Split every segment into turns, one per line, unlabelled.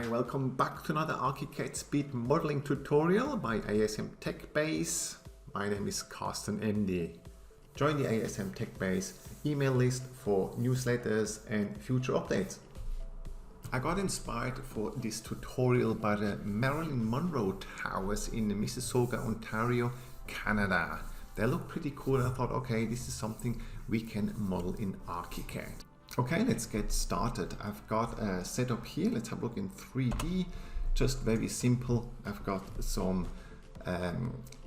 Hi, welcome back to another Archicad speed modeling tutorial by ASM TechBase. My name is Carsten MD. Join the ASM TechBase email list for newsletters and future updates. I got inspired for this tutorial by the Marilyn Monroe towers in Mississauga, Ontario, Canada. They look pretty cool. I thought, okay, this is something we can model in Archicad. Okay, let's get started. I've got a setup here. Let's have a look in 3D. Just very simple. I've got some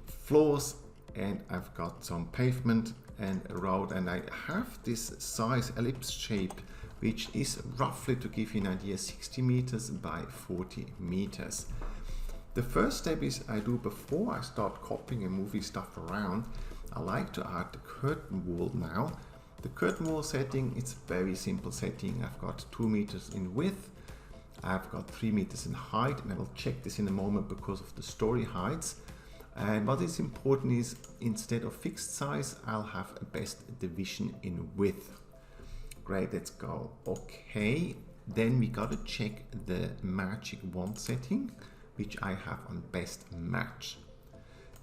floors and I've got some pavement and a road, and I have this size ellipse shape, which is roughly, to give you an idea, 60 meters by 40 meters. The first step is I do, before I start copying and moving stuff around, I like to add the curtain wall now. The curtain wall setting, it's a very simple setting. I've got 2 meters in width, I've got 3 meters in height, and I will check this in a moment because of the story heights. And what is important is, instead of fixed size, I'll have a best division in width. Great, let's go. Okay, then we gotta check the magic wand setting, which I have on best match.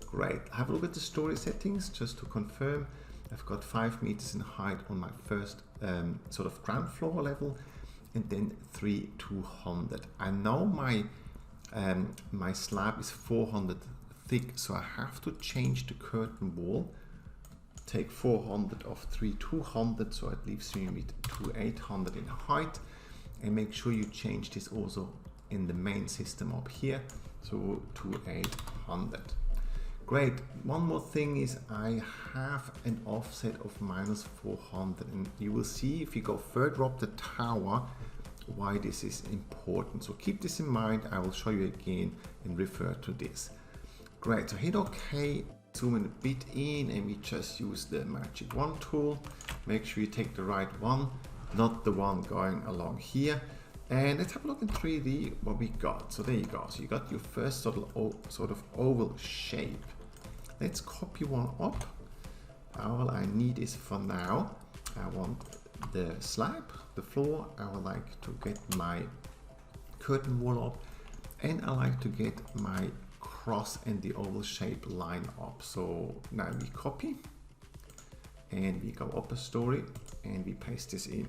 Great, have a look at the story settings just to confirm. I've got 5 meters in height on my first sort of ground floor level, and then 200. I know my my slab is 400 thick, so I have to change the curtain wall. Take 400 of 200, so it leaves me with 800 in height, and make sure you change this also in the main system up here, so 800. Great. One more thing is I have an offset of -400, and you will see if you go further up the tower why this is important. So keep this in mind. I will show you again and refer to this. Great. So hit OK, zoom in a bit in, and we just use the magic wand tool. Make sure you take the right one, not the one going along here. And let's have a look in 3D what we got. So there you go. So you got your first sort of oval shape. Let's copy one up. All I need is, for now, I want the slab, the floor. I would like to get my curtain wall up, and I like to get my cross and the oval shape line up. So now we copy and we go up a story and we paste this in.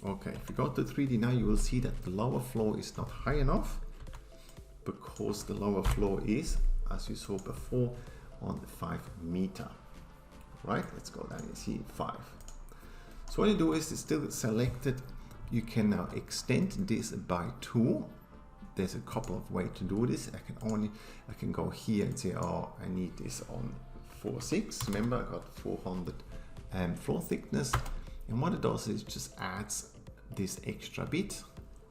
Okay, if you go to 3D now, you will see that the lower floor is not high enough, because the lower floor is, as you saw before, on 5 meter. Right, let's go down. You see 5. So what you do is, it's still selected. You can now extend this by 2. There's a couple of ways to do this. I can go here and say, oh, I need this on 4.6. Remember, I got 400 floor thickness. And what it does is just adds this extra bit,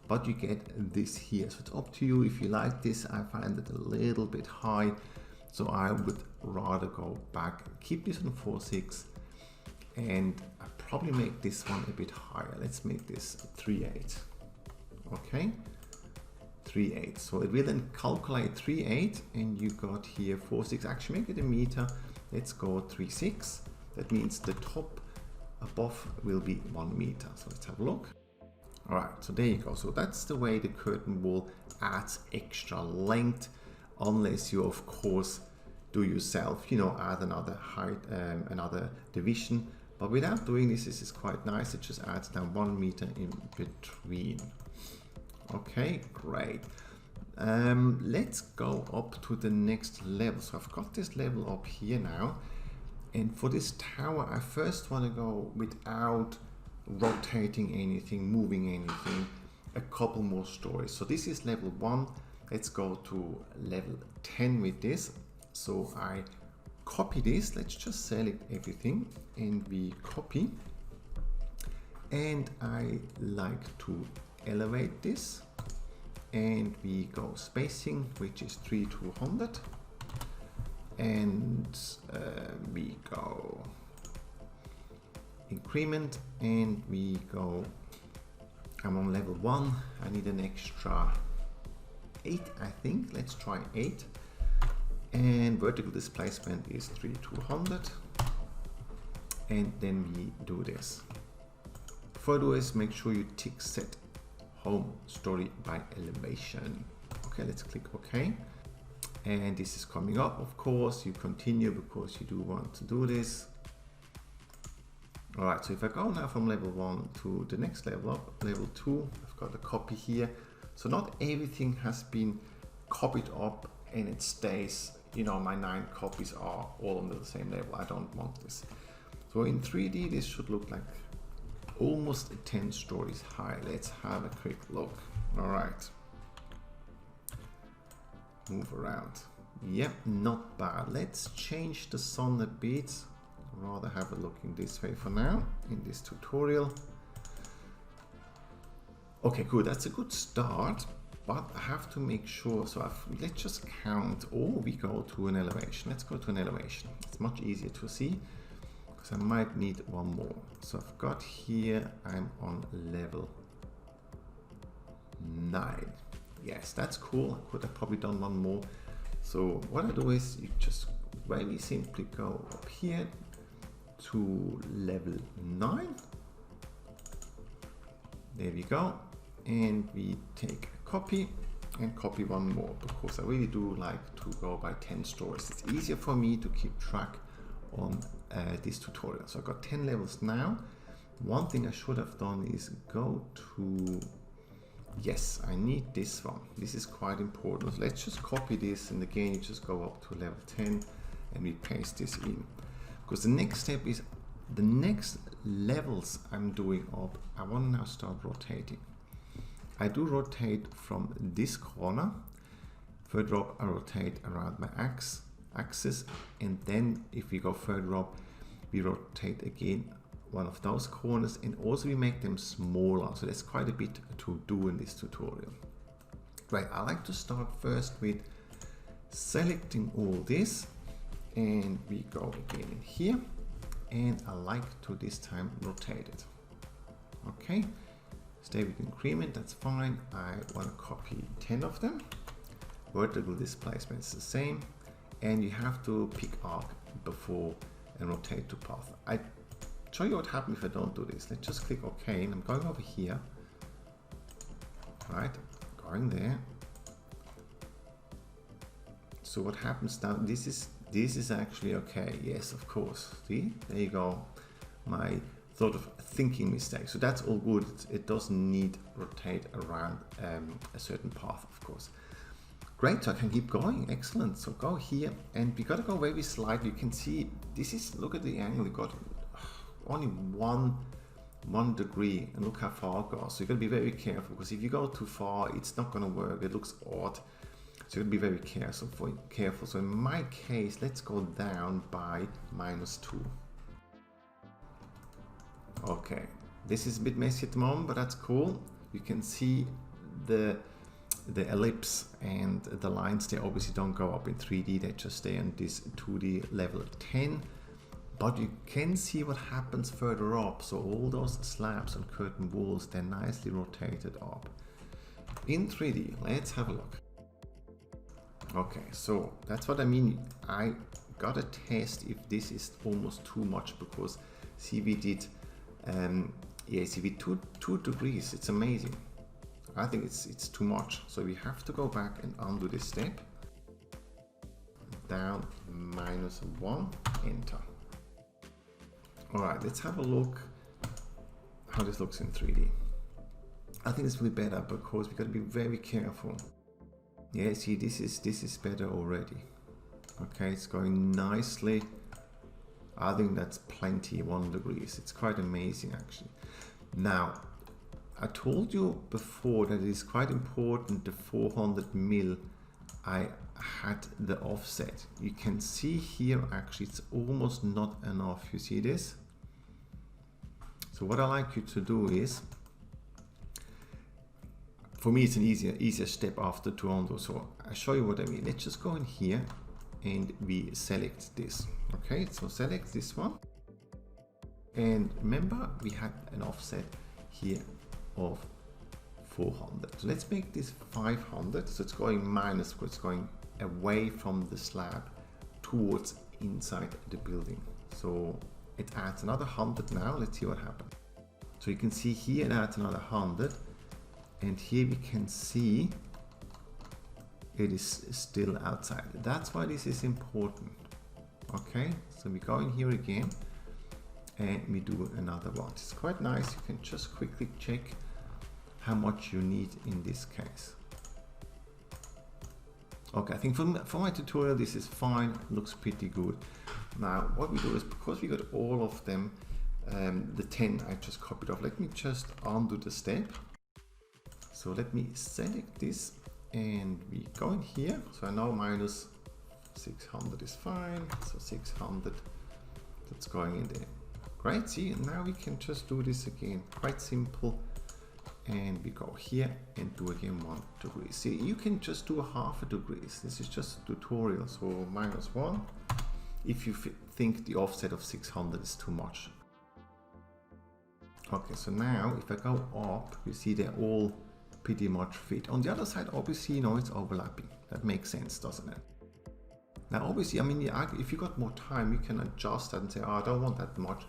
but you get this here. So it's up to you if you like this. I find it a little bit high, so I would rather go back, keep this on 4.6, and I probably make this one a bit higher. Let's make this 3.8. Okay, 3.8. So it will then calculate 3.8, and you got here 4.6. Actually, make it a meter. Let's go 3.6. That means the top above will be 1 meter. So let's have a look. All right, so there you go. So that's the way the curtain wall adds extra length, unless you of course do yourself, you know, add another height, another division. But without doing this, this is quite nice. It just adds now 1 meter in between. Okay, great. Let's go up to the next level. So I've got this level up here now. And for this tower, I first want to go without rotating anything, moving anything, a couple more stories. So this is level 1. Let's go to level 10 with this. So I copy this. Let's just select everything and we copy. And I like to elevate this. And we go spacing, which is 200. And we go increment, and we go, I'm on level 1, I need an extra 8, I think. Let's try 8. And vertical displacement is 200, and then we do this. Before I do this, make sure you tick set home story by elevation. Okay, let's click OK. And this is coming up, of course. You continue because you do want to do this. All right, so if I go now from level 1 to the next level up, level 2, I've got a copy here. So not everything has been copied up and it stays, you know, my 9 copies are all on the same level. I don't want this. So in 3D, this should look like almost 10 stories high. Let's have a quick look. All right. Move around. Yep, not bad. Let's change the sun a bit. Rather have a look in this way for now, in this tutorial. Okay, good. That's a good start, but I have to make sure. So let's just count, or we go to an elevation. Let's go to an elevation. It's much easier to see because I might need one more. So I've got here, I'm on level 9. Yes, that's cool. I could have probably done one more. So what I do is you just very simply go up here to level 9. There we go. And we take a copy and copy one more because I really do like to go by 10 stories. It's easier for me to keep track on this tutorial. So I've got 10 levels now. One thing I should have done is go to, yes, I need this one. This is quite important. Let's just copy this, and again, you just go up to level 10 and we paste this in. Because the next step is the next levels I'm doing up, I want to now start rotating. I do rotate from this corner. Further up, I rotate around my axis, and then if we go further up, we rotate again one of those corners, and also we make them smaller. So there's quite a bit to do in this tutorial. Right, I like to start first with selecting all this, and we go again in here, and I like to this time rotate it. Okay, stay with increment, that's fine. I want to copy 10 of them. Vertical displacement is the same, and you have to pick arc before and rotate to path. I show you what happens if I don't do this. Let's just click OK, and I'm going over here. Right, going there. So what happens now? This is actually okay. Yes, of course. See, there you go. My sort of thinking mistake. So that's all good. It doesn't need rotate around a certain path, of course. Great, so I can keep going. Excellent. So go here, and we got to go very slightly. You can see this is, look at the angle. You got only one degree, and look how far it goes. So you got to be very careful, because if you go too far, it's not going to work. It looks odd. So you got to be very careful. So in my case, let's go down by -2. Okay, this is a bit messy at the moment, but that's cool. You can see the ellipse and the lines, they obviously don't go up in 3D, they just stay on this 2D level 10. But you can see what happens further up. So all those slabs and curtain walls, they're nicely rotated up. In 3D, let's have a look. Okay, so that's what I mean. I gotta test if this is almost too much, because see, we did, see, we 2 degrees, it's amazing. I think it's too much. So we have to go back and undo this step. Down, -1, enter. All right, let's have a look how this looks in 3D. I think it's really better, because we got to be very careful. Yeah, see, this is better already. Okay, it's going nicely. I think that's plenty, 1 degrees. It's quite amazing, actually. Now, I told you before that it is quite important, the 400 mil, I had the offset. You can see here, actually, it's almost not enough. You see this? So what I like you to do is, for me, it's an easier step after to undo. So I show you what I mean. Let's just go in here and we select this. Okay, so select this one. And remember, we had an offset here of 400. So let's make this 500. So it's going minus, because it's going away from the slab towards inside the building. So it adds another 100 now. Let's see what happens. So you can see here it adds another 100. and here we can see it is still outside. That's why this is important. Okay, so we go in here again and we do another one. It's quite nice. You can just quickly check how much you need in this case. Okay, I think for my tutorial this is fine, looks pretty good. Now what we do is, because we got all of them, the 10 I just copied off, let me just undo the step. So let me select this and we go in here. So I know minus 600 is fine, so 600, that's going in there. Great, see, and now we can just do this again, quite simple. And we go here and do again 1 degree. See, you can just do half a degree. This is just a tutorial, so -1 if you think the offset of 600 is too much. Okay, so now if I go up, you see they're all pretty much fit. On the other side, obviously, you know, it's overlapping. That makes sense, doesn't it? Now, obviously, I mean, if you got more time, you can adjust that and say, oh, I don't want that much.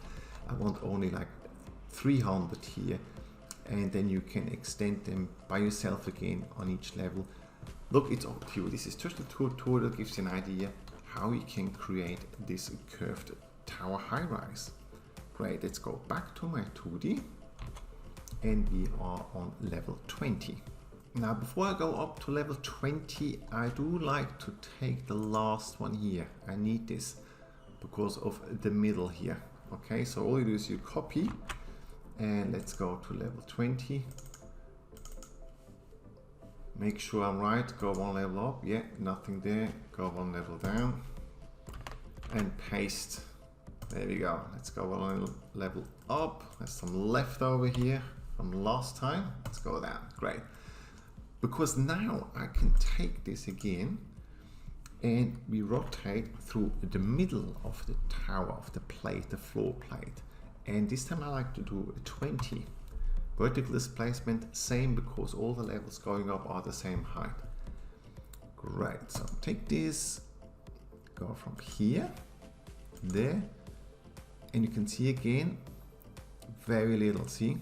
I want only like 300 here. And then you can extend them by yourself again on each level. Look, it's up to you. This is just a tutorial that gives you an idea how you can create this curved tower high-rise. Great, let's go back to my 2D and we are on level 20. Now before I go up to level 20, I do like to take the last one here. I need this because of the middle here. Okay, so all you do is you copy. And let's go to level 20. Make sure I'm right, go 1 level up, yeah, nothing there, go 1 level down and paste. There we go, let's go 1 level up. There's some left over here from last time, let's go down, great. Because now I can take this again and we rotate through the middle of the tower, of the plate, the floor plate. And this time I like to do a 20. Vertical displacement, same, because all the levels going up are the same height. Great, so take this, go from here, there, and you can see again, very little, see?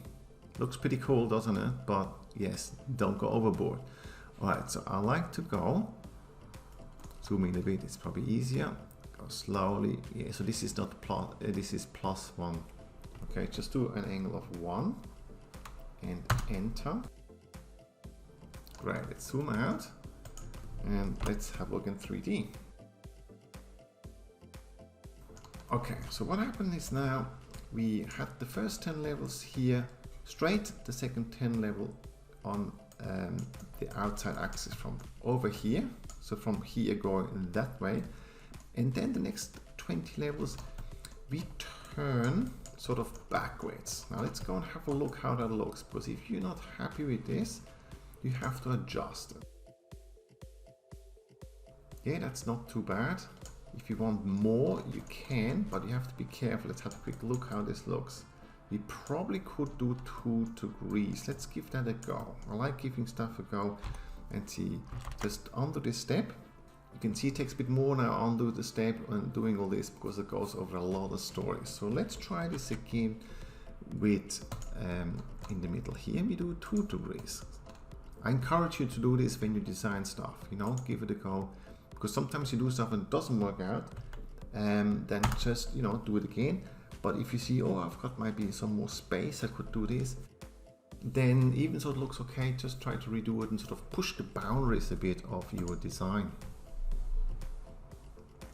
Looks pretty cool, doesn't it? But yes, don't go overboard. All right, so I like to go, zoom in a bit, it's probably easier. Go slowly, yeah, so this is not plus, this is +1. Okay, just do an angle of 1 and enter. Great, let's zoom out and let's have a look in 3D. Okay, so what happened is now we had the first 10 levels here straight, the second 10 level on the outside axis from over here. So from here going that way. And then the next 20 levels we turn sort of backwards. Now let's go and have a look how that looks, because if you're not happy with this, you have to adjust it. Yeah, that's not too bad. If you want more, you can, but you have to be careful. Let's have a quick look how this looks. We probably could do 2 degrees. Let's give that a go. I like giving stuff a go and see. Just undo this step. You can see it takes a bit more now, undo the step and doing all this, because it goes over a lot of stories. So let's try this again with in the middle here we do 2 degrees. I encourage you to do this when you design stuff, you know, give it a go, because sometimes you do stuff and it doesn't work out, then just, you know, do it again. But if you see, oh, I've got maybe some more space, I could do this, then even so it looks okay, just try to redo it and sort of push the boundaries a bit of your design.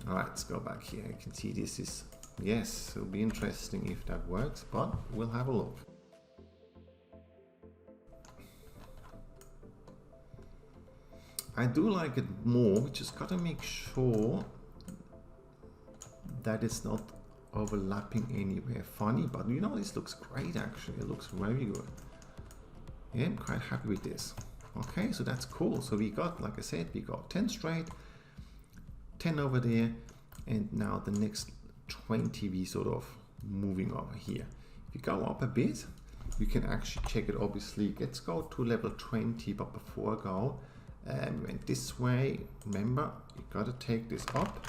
All right, let's go back here. You can see this is, yes, it'll be interesting if that works, but we'll have a look. I do like it more. We just gotta make sure that it's not overlapping anywhere funny, but you know, this looks great actually. It looks very good. Yeah, I'm quite happy with this. Okay, so that's cool. So we got, like I said, we got 10 straight, 10 over there, and now the next 20 we sort of moving over here. If you go up a bit, you can actually check it. Obviously, let's go to level 20, but before I go, we went this way. Remember, you got to take this up.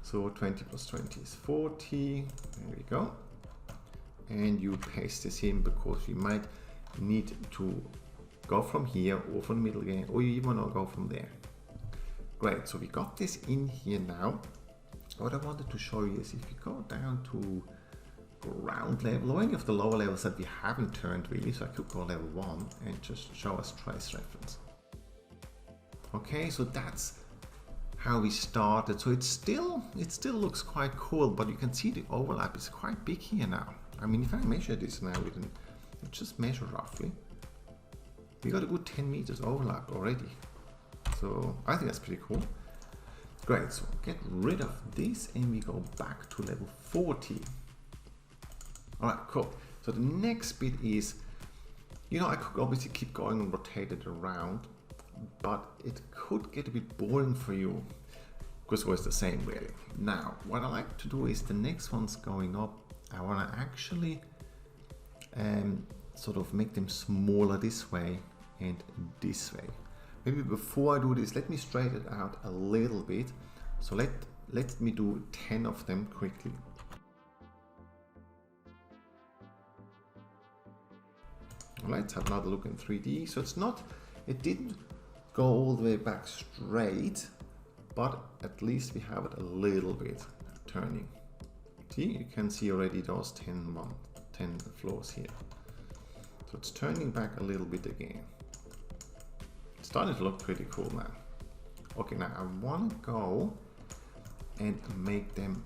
So 20 plus 20 is 40. There we go. And you paste this in because we might need to go from here or from the middle again, or you even want to go from there. Great, so we got this in here now. What I wanted to show you is if you go down to ground level or any of the lower levels that we haven't turned really, so I could go level 1 and just show us trace reference. Okay, so that's how we started. So it still looks quite cool, but you can see the overlap is quite big here now. I mean, if I measure this now with an, just measure roughly, we got a good 10 meters overlap already. So I think that's pretty cool. Great, so get rid of this and we go back to level 40. All right, cool. So the next bit is, you know, I could obviously keep going and rotate it around, but it could get a bit boring for you because it was the same really. Now, what I like to do is the next one's going up. I want to actually sort of make them smaller this way and this way. Maybe before I do this, let me straighten it out a little bit. So let me do 10 of them quickly. Let's have another look in 3D. So it didn't go all the way back straight, but at least we have it a little bit turning. See, you can see already those 10 floors here. So it's turning back a little bit again. It's starting to look pretty cool now. Okay, now I want to go and make them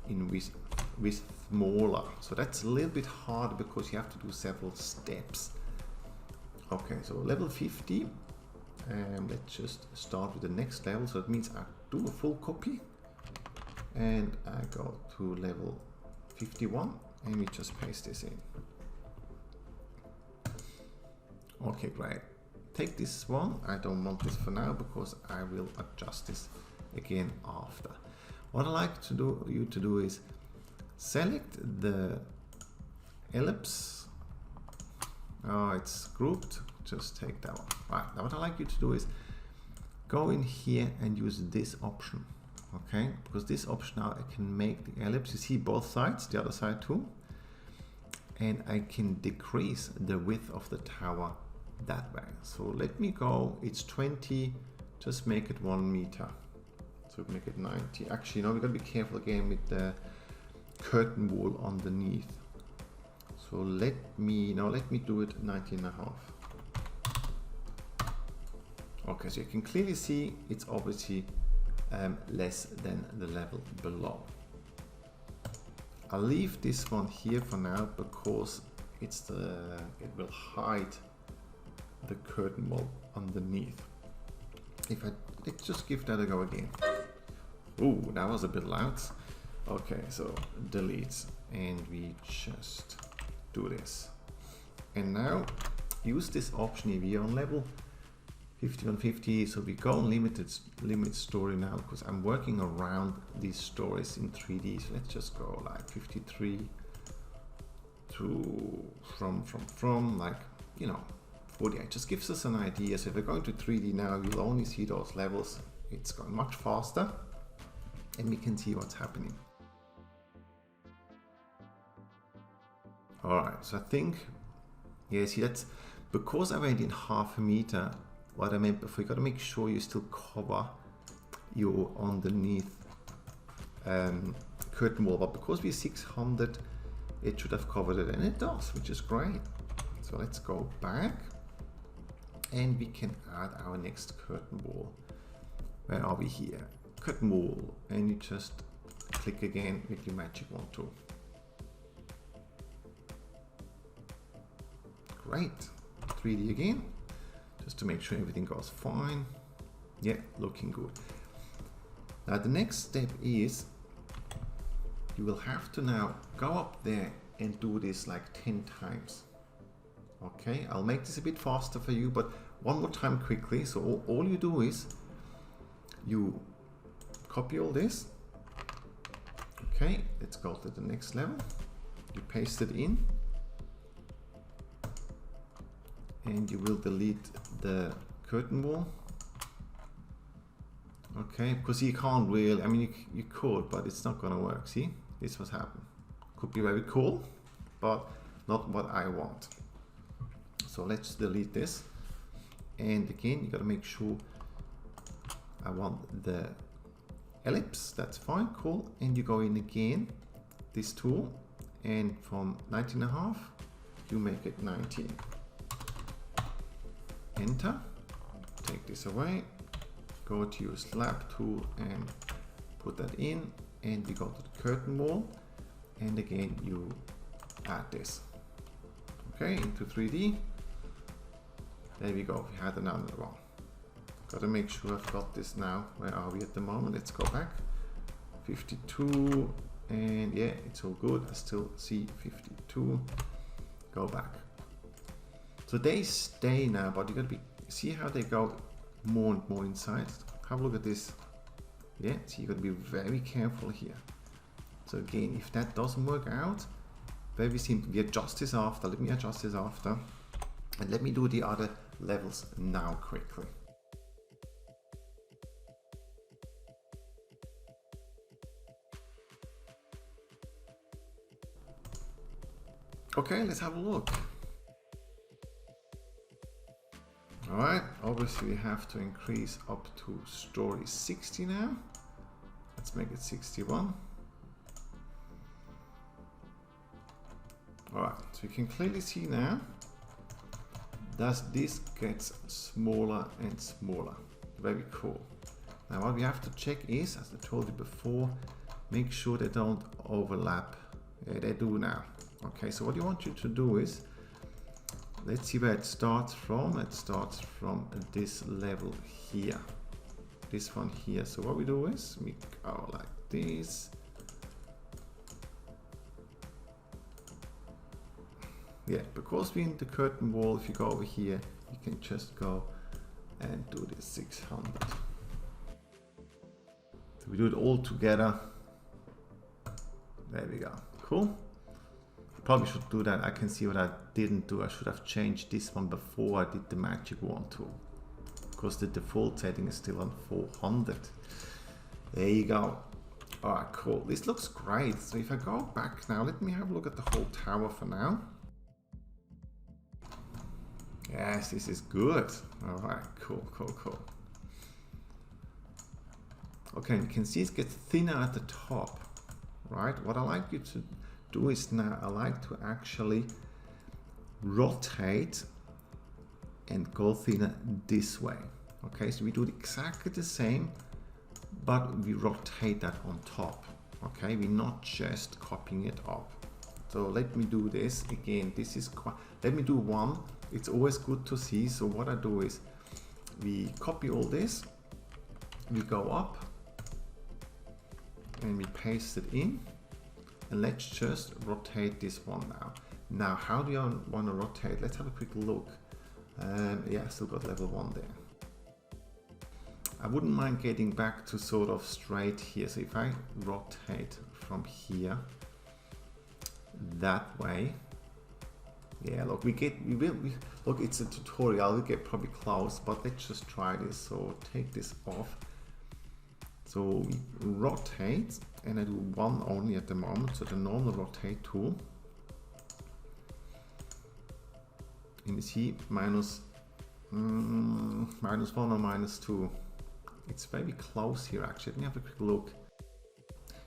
in with smaller. So that's a little bit hard because you have to do several steps. Okay, so level 50. Let's just start with the next level. So it means I do a full copy and I go to level 51 and we just paste this in. Okay, great. Take this one. I don't want this for now because I will adjust this again after. What I like you to do is select the ellipse. Oh, it's grouped. Just take that one. Right, now what I like you to do is go in here and use this option. Okay, because this option now I can make the ellipse. You see both sides, the other side too. And I can decrease the width of the tower that way. So let me go, it's 20, just make it 1 meter. So make it 90. Actually, no, we gotta be careful again with the curtain wall underneath. So let me do it 19.5. Okay, so you can clearly see it's obviously less than the level below. I'll leave this one here for now because it will hide the curtain wall underneath. Let's just give that a go again. Ooh, that was a bit loud. Okay, so delete and we just do this. And now use this option if you're on level 5150, so we go on limit story now because I'm working around these stories in 3D. So let's just go like 53 through from like, you know, 48. Just gives us an idea. So if we're going to 3D now, you'll only see those levels. It's going much faster and we can see what's happening. All right, so I think, yeah, see that's because I went in half a meter. What I meant before, you got to make sure you still cover your underneath curtain wall, but because we're 600, it should have covered it, and it does, which is great. So let's go back and we can add our next curtain wall. Where are we here? Curtain wall, and you just click again with your magic wand tool. Great. 3D again, just to make sure everything goes fine. Yeah, looking good. Now the next step is you will have to now go up there and do this like 10 times. Okay, I'll make this a bit faster for you, but one more time quickly. So all you do is you copy all this. Okay, let's go to the next level. You paste it in and you will delete the curtain wall. Okay, because you can't really, I mean you could, but it's not gonna work. See, this was happened. Could be very cool, but not what I want. So let's delete this. and again you got to make sure I want the ellipse. That's fine, cool. And you go in again, this tool, and from 19.5 you make it 19. Enter. Take this away, go to your slab tool and put that in, and we go to the curtain wall, and again you add this, okay, into 3D. There we go, we had another one. Gotta make sure I've got this now. Where are we at the moment? Let's go back. 52, and yeah, it's all good. I still see 52. Go back. So they stay now, but you gotta see how they go more and more inside. Have a look at this. Yeah, so you gotta be very careful here. So again, if that doesn't work out, very simple. We adjust this after. Let me adjust this after, and let me do the other levels now quickly. Okay, let's have a look. Alright, obviously we have to increase up to story 60 now. Let's make it 61. Alright, so you can clearly see now that this gets smaller and smaller. Very cool. Now what we have to check is, as I told you before, make sure they don't overlap. Yeah, they do now. Okay, so what you want you to do is, let's see where it starts from. It starts from this level here. This one here. So what we do is, we go like this. Yeah, because we're in the curtain wall, if you go over here, you can just go and do this 600. So we do it all together. There we go. Cool. Probably should do that. I can see what I didn't do. I should have changed this one before I did the magic wand tool, because the default setting is still on 400. There you go. Alright, cool. This looks great. So if I go back now, let me have a look at the whole tower for now. Yes, this is good. Alright, cool, cool, cool. Okay, you can see it gets thinner at the top, right? What I like you to do is now, I like to actually rotate and go thinner this way. Okay, so we do exactly the same, but we rotate that on top. Okay, we're not just copying it up. So let me do this again. This is quite, let me do one. It's always good to see. So what I do is we copy all this, we go up and we paste it in. And let's just rotate this one now. Now, how do you want to rotate? Let's have a quick look. Yeah, still got level 1 there. I wouldn't mind getting back to sort of straight here. So if I rotate from here that way, yeah, look, look, it's a tutorial. We'll get probably close, but let's just try this. So take this off. So we rotate, and I do one only at the moment, so the normal rotate tool. And you see minus 1 or minus 2. It's very close here actually. Let me have a quick look.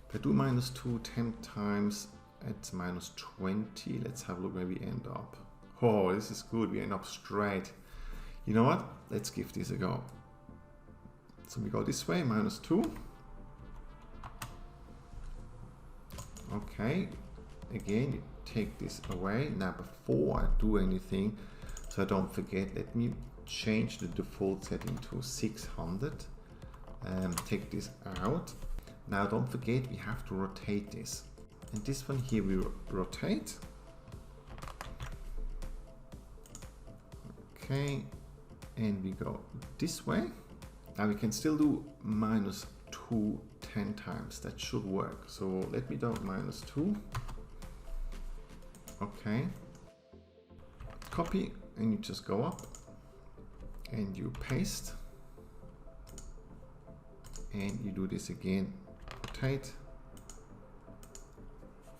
If I do minus 2 10 times, it's minus 20. Let's have a look where we end up. Oh, this is good. We end up straight. You know what? Let's give this a go. So we go this way, minus 2. Okay, again, you take this away. Now before I do anything, so I don't forget, let me change the default setting to 600 and take this out. Now don't forget, we have to rotate this. And this one here we rotate. Okay, and we go this way. Now we can still do minus 2 10 times. That should work. So let me do minus 2. Okay. Copy, and you just go up and you paste. And you do this again. Rotate.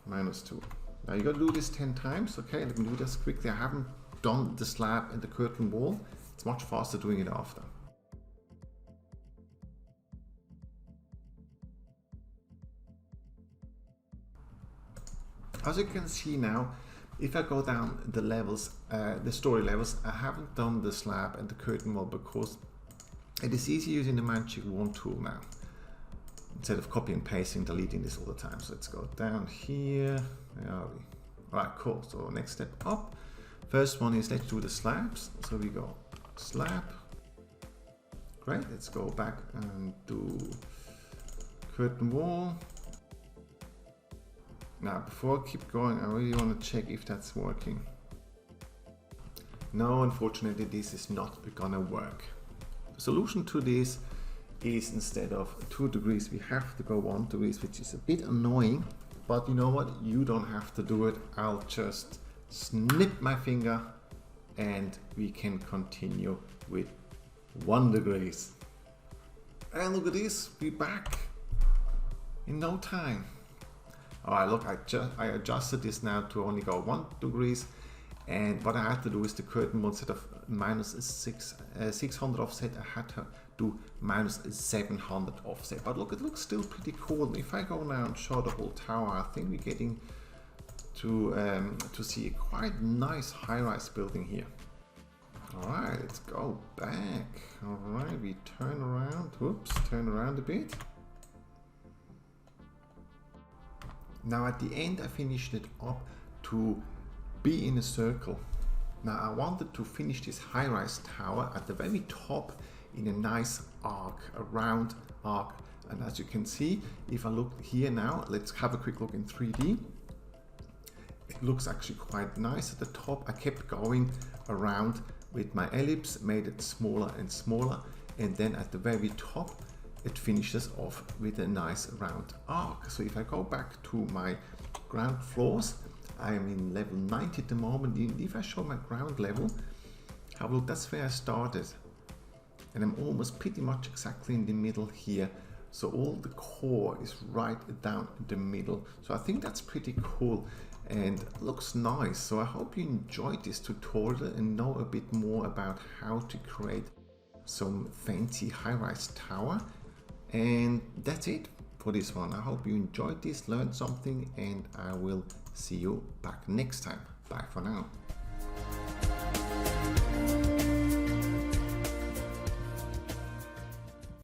Minus 2. Now you gotta do this 10 times. Okay, let me do this quickly. I haven't done the slab and the curtain wall. It's much faster doing it after. As you can see now, if I go down the levels, the story levels, I haven't done the slab and the curtain wall because it is easy using the magic wand tool now, instead of copy and pasting, deleting this all the time. So let's go down here. Where are we? All right, cool. So next step up. First one is let's do the slabs. So we go slab. Great. Let's go back and do curtain wall. Now, before I keep going, I really want to check if that's working. No, unfortunately, this is not gonna work. The solution to this is instead of 2 degrees, we have to go 1 degree, which is a bit annoying, but you know what? You don't have to do it. I'll just snip my finger and we can continue with 1 degrees. And look at this, we're back in no time. Alright, look, I adjusted this now to only go 1 degrees, and what I had to do is the curtain wall, instead of minus 600 offset, I had to do minus 700 offset. But look, it looks still pretty cool. If I go now and show the whole tower, I think we're getting to see a quite nice high-rise building here. Alright, let's go back. Alright, we turn around. Whoops, turn around a bit. Now at the end I finished it up to be in a circle. Now I wanted to finish this high-rise tower at the very top in a nice arc, a round arc. And as you can see, if I look here now, let's have a quick look in 3D. It looks actually quite nice at the top. I kept going around with my ellipse, made it smaller and smaller, and then at the very top it finishes off with a nice round arc. So if I go back to my ground floors, I am in level 90 at the moment. If I show my ground level, have a look, that's where I started. And I'm almost pretty much exactly in the middle here. So all the core is right down the middle. So I think that's pretty cool and looks nice. So I hope you enjoyed this tutorial and know a bit more about how to create some fancy high-rise tower. And that's it for this one. I hope you enjoyed this, learned something, and I will see you back next time. Bye for now.